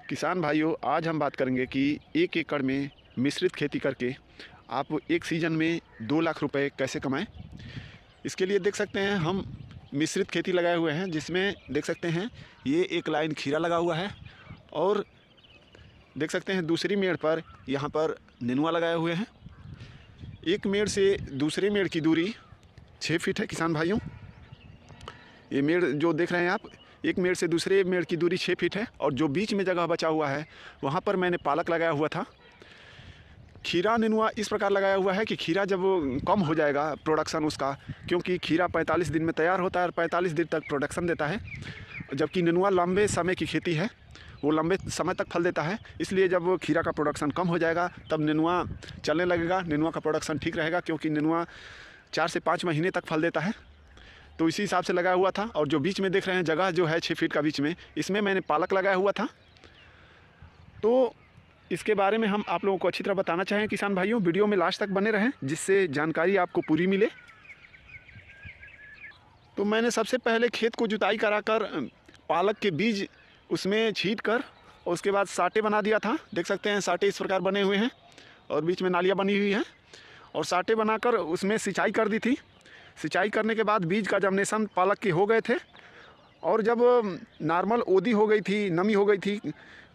किसान भाइयों, आज हम बात करेंगे कि 1 एकड़ में मिश्रित खेती करके आप एक सीज़न में 2 लाख रुपए कैसे कमाएं। इसके लिए देख सकते हैं हम मिश्रित खेती लगाए हुए हैं, जिसमें देख सकते हैं ये एक लाइन खीरा लगा हुआ है और देख सकते हैं दूसरी मेड़ पर यहाँ पर नेनुआ लगाए हुए हैं। एक मेड़ से दूसरे मेड़ की दूरी 6 फीट है किसान भाइयों। ये मेड़ जो देख रहे हैं आप, एक मेड़ से दूसरे मेड़ की दूरी 6 फीट है और जो बीच में जगह बचा हुआ है वहाँ पर मैंने पालक लगाया हुआ था। खीरा नेनुआ इस प्रकार लगाया हुआ है कि खीरा जब कम हो जाएगा प्रोडक्शन उसका, क्योंकि खीरा 45 दिन में तैयार होता है और 45 दिन तक प्रोडक्शन देता है, जबकि नेनुआ लंबे समय की खेती है, वो लंबे समय तक फल देता है। इसलिए जब खीरा का प्रोडक्शन कम हो जाएगा तब नेनुआ चलने लगेगा, नेनुआ का प्रोडक्शन ठीक रहेगा, क्योंकि नेनुआ 4 से 5 महीने तक फल देता है। तो इसी हिसाब से लगाया हुआ था। और जो बीच में देख रहे हैं जगह जो है 6 फीट का बीच में, इसमें मैंने पालक लगाया हुआ था। तो इसके बारे में हम आप लोगों को अच्छी तरह बताना चाहें किसान भाइयों, वीडियो में लास्ट तक बने रहें जिससे जानकारी आपको पूरी मिले। तो मैंने सबसे पहले खेत को जुताई कराकर पालक के बीज उसमें छींट कर और उसके बाद साटे बना दिया था। देख सकते हैं साटे इस प्रकार बने हुए हैं और बीच में नालियाँ बनी हुई हैं और साटे बनाकर उसमें सिंचाई कर दी थी। सिंचाई करने के बाद बीज का जर्मिनेशन पालक के हो गए थे और जब नॉर्मल ओदी हो गई थी, नमी हो गई थी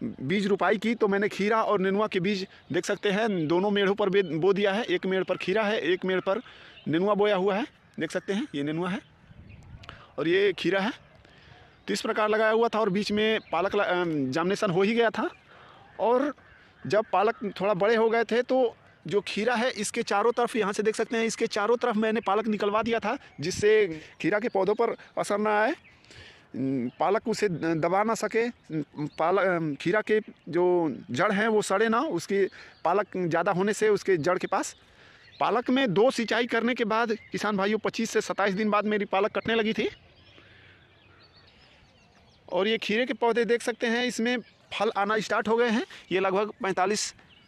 बीज रुपाई की, तो मैंने खीरा और नेनुआ के बीज देख सकते हैं दोनों मेढ़ों पर बो दिया है। एक मेढ़ पर खीरा है, एक मेढ़ पर नेनुआ बोया हुआ है। देख सकते हैं ये नेनुआ है और ये खीरा है। तो इस प्रकार लगाया हुआ था और बीच में पालक जर्मिनेशन हो ही गया था। और जब पालक थोड़ा बड़े हो गए थे तो जो खीरा है इसके चारों तरफ, यहाँ से देख सकते हैं इसके चारों तरफ मैंने पालक निकलवा दिया था, जिससे खीरा के पौधों पर असर ना आए, पालक उसे दबा ना सके, पालक खीरा के जो जड़ हैं वो सड़े ना, उसकी पालक ज़्यादा होने से उसके जड़ के पास। पालक में 2 सिंचाई करने के बाद किसान भाइयों 25 से 27 दिन बाद मेरी पालक कटने लगी थी। और ये खीरे के पौधे देख सकते हैं इसमें फल आना स्टार्ट हो गए हैं। ये लगभग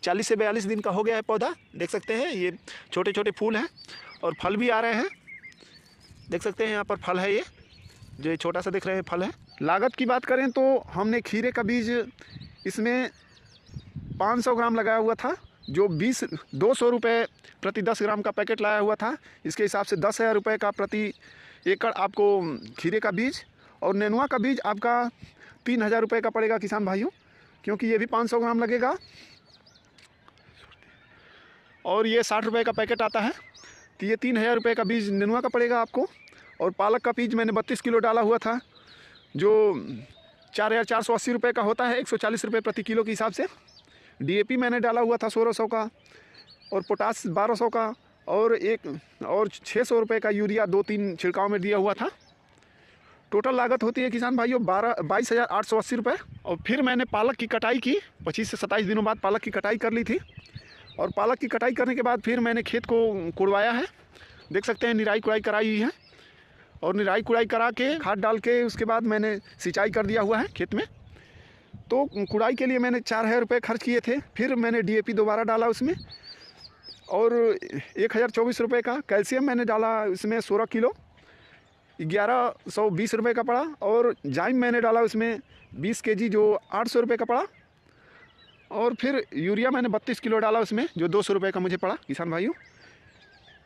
40 से 42 दिन का हो गया है पौधा। देख सकते हैं ये छोटे छोटे फूल हैं और फल भी आ रहे हैं। देख सकते हैं यहाँ पर फल है, ये जो छोटा सा दिख रहे हैं फल है। लागत की बात करें तो हमने खीरे का बीज इसमें 500 ग्राम लगाया हुआ था, जो 200 रुपये प्रति 10 ग्राम का पैकेट लाया हुआ था। इसके हिसाब से 10,000 रुपये का प्रति एकड़ आपको खीरे का बीज, और नेनुआ का बीज आपका 3,000 रुपये का पड़ेगा किसान भाइयों, क्योंकि ये भी 500 ग्राम लगेगा और ये 60 रुपये का पैकेट आता है। तो ये 3,000 रुपये का बीज नेनुआ का पड़ेगा आपको। और पालक का बीज मैंने 32 किलो डाला हुआ था, जो 4,480 रुपये का होता है, 140 रुपये प्रति किलो के हिसाब से। DAP मैंने डाला हुआ था 1,600 का और पोटास 1,200 का और 600 रुपये का यूरिया 2-3 छिड़काव में दिया हुआ था। टोटल लागत होती है किसान भाइयों 22,880 रुपये। और फिर मैंने पालक की कटाई की, 25 से 27 दिनों बाद पालक की कटाई कर ली थी। और पालक की कटाई करने के बाद फिर मैंने खेत को कुड़वाया है। देख सकते हैं निराई कुड़ाई कराई हुई है और निराई कुड़ाई करा के खाद डाल के उसके बाद मैंने सिंचाई कर दिया हुआ है खेत में। तो कुड़ाई के लिए मैंने 4,000 रुपये खर्च किए थे। फिर मैंने DAP दोबारा डाला उसमें और 1,024 रुपये का कैल्शियम मैंने डाला उसमें 16 किलो, 1,120 रुपये का पड़ा। और जाइम मैंने डाला उसमें 20 kg, जो 800 रुपये का पड़ा। और फिर यूरिया मैंने 32 किलो डाला उसमें, जो 200 रुपये का मुझे पड़ा किसान भाइयों।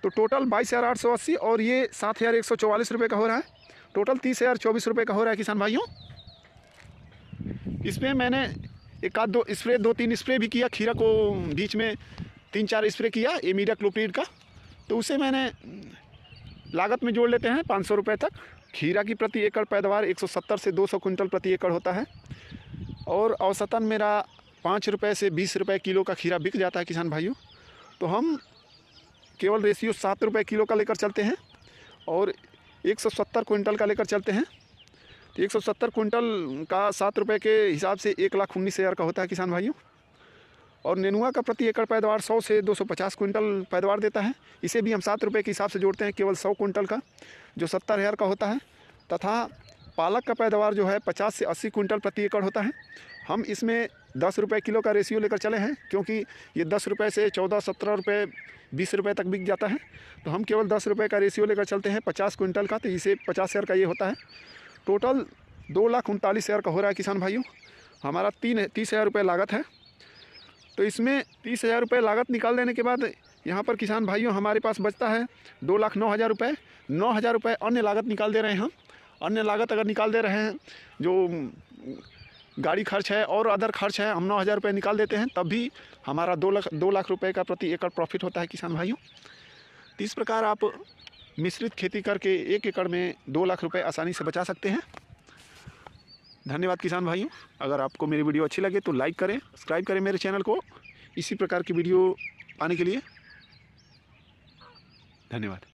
तो टोटल 22,880 और ये 7,144 रुपये का हो रहा है। टोटल 30,024 रुपये का हो रहा है किसान भाइयों। इसमें मैंने 2-3 स्प्रे भी किया, खीरा को बीच में 3-4 स्प्रे किया इमीडाक्लोप्रिड का। तो उसे मैंने लागत में जोड़ लेते हैं 500 रुपये तक। खीरा की प्रति एकड़ पैदावार 170 से 200 कुंटल प्रति एकड़ होता है और औसतन मेरा 5 रुपये से 20 रुपये किलो का खीरा बिक जाता है किसान भाइयों। तो हम केवल रेशियो 7 रुपये किलो का लेकर चलते हैं और 170 कुंटल का लेकर चलते हैं। तो 170 कुंटल का 7 रुपये के हिसाब से 1,19,000 का होता है किसान भाइयों। और नेनुआ का प्रति एकड़ पैदावार 100 से 250 कुंटल पैदावार देता है। इसे भी हम 7 रुपये के हिसाब से जोड़ते हैं, केवल 100 कुंटल का, जो 70,000 का होता है। तथा पालक का पैदावार जो है 50 से 80 कुंटल प्रति एकड़ होता है। हम इसमें 10 रुपये किलो का रेशियो लेकर चले हैं, क्योंकि ये 10 रुपये से 14-17 रुपये 20 रुपये तक बिक जाता है। तो हम केवल 10 रुपये का रेशियो लेकर चलते हैं 50 कुंटल का। तो इसे 50,000 का ये होता है। टोटल 2,39,000 का हो रहा है किसान भाइयों। हमारा 30,000 रुपये लागत है। तो इसमें 30,000 रुपये लागत निकाल देने के बाद यहाँ पर किसान भाइयों हमारे पास बचता है 2,09,000 रुपये। 9,000 रुपये अन्य लागत निकाल दे रहे हैं हम। अन्य लागत अगर निकाल दे रहे हैं, जो गाड़ी खर्च है और अदर खर्च है, हम 9,000 रुपये निकाल देते हैं, तब भी हमारा 2 लाख रुपये का प्रति एकड़ प्रॉफिट होता है किसान भाइयों। तो इस प्रकार आप मिश्रित खेती करके 1 एकड़ में 2 लाख रुपये आसानी से बचा सकते हैं। धन्यवाद किसान भाइयों। अगर आपको मेरी वीडियो अच्छी लगे तो लाइक करें, सब्सक्राइब करें मेरे चैनल को इसी प्रकार की वीडियो पाने के लिए। धन्यवाद।